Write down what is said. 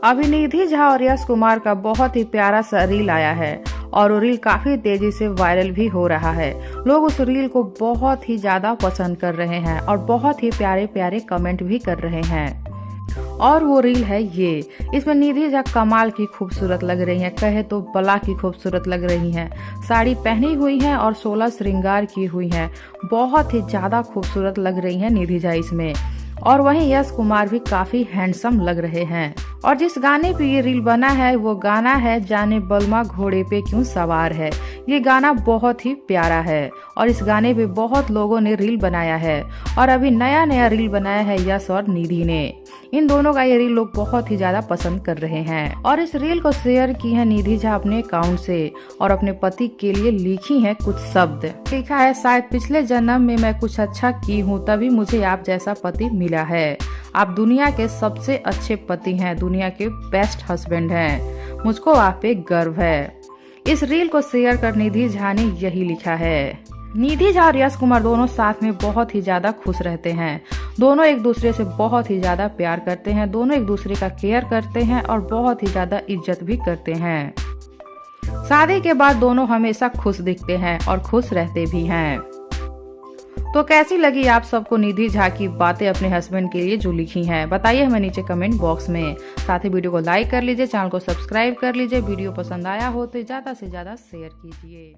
अभी निधि झा और यश कुमार का बहुत ही प्यारा सा रील आया है और वो रील काफी तेजी से वायरल भी हो रहा है। लोग उस रील को बहुत ही ज्यादा पसंद कर रहे हैं और बहुत ही प्यारे प्यारे कमेंट भी कर रहे हैं। और वो रील है ये। इसमें निधि झा कमाल की खूबसूरत लग रही हैं, कहे तो बला की खूबसूरत लग रही हैं। साड़ी पहनी हुई हैं और 16 श्रृंगार की हुई हैं। बहुत ही ज्यादा खूबसूरत लग रही हैं निधि झा इसमें। और वहीं यश कुमार भी काफी हैंडसम लग रहे हैं। और जिस गाने पे ये रील बना है वो गाना है जाने बलमा घोड़े पे क्यों सवार है। ये गाना बहुत ही प्यारा है और इस गाने पे बहुत लोगों ने रील बनाया है और अभी नया नया रील बनाया है यश और निधि ने। इन दोनों का ये रील लोग बहुत ही ज्यादा पसंद कर रहे हैं और इस रील को शेयर की है निधि झा अपने अकाउंट से और अपने पति के लिए लिखी है कुछ शब्द। लिखा है, शायद पिछले जन्म में मैं कुछ अच्छा की हूँ तभी मुझे आप जैसा पति मिला है। आप दुनिया के सबसे अच्छे पति हैं, दुनिया के बेस्ट हस्बैंड हैं। मुझको आप पे गर्व है। इस रील को शेयर कर निधि झा ने यही लिखा है। निधि झा और यश कुमार दोनों साथ में बहुत ही ज्यादा खुश रहते हैं। दोनों एक दूसरे से बहुत ही ज्यादा प्यार करते हैं। दोनों एक दूसरे का केयर करते हैं और बहुत ही ज्यादा इज्जत भी करते हैं। शादी के बाद दोनों हमेशा खुश दिखते हैं और खुश रहते भी हैं। तो कैसी लगी आप सबको निधि झा की बातें अपने हस्बैंड के लिए जो लिखी हैं, बताइए हमें नीचे कमेंट बॉक्स में। साथ ही वीडियो को लाइक कर लीजिए, चैनल को सब्सक्राइब कर लीजिए। वीडियो पसंद आया हो तो ज्यादा से ज्यादा शेयर कीजिए।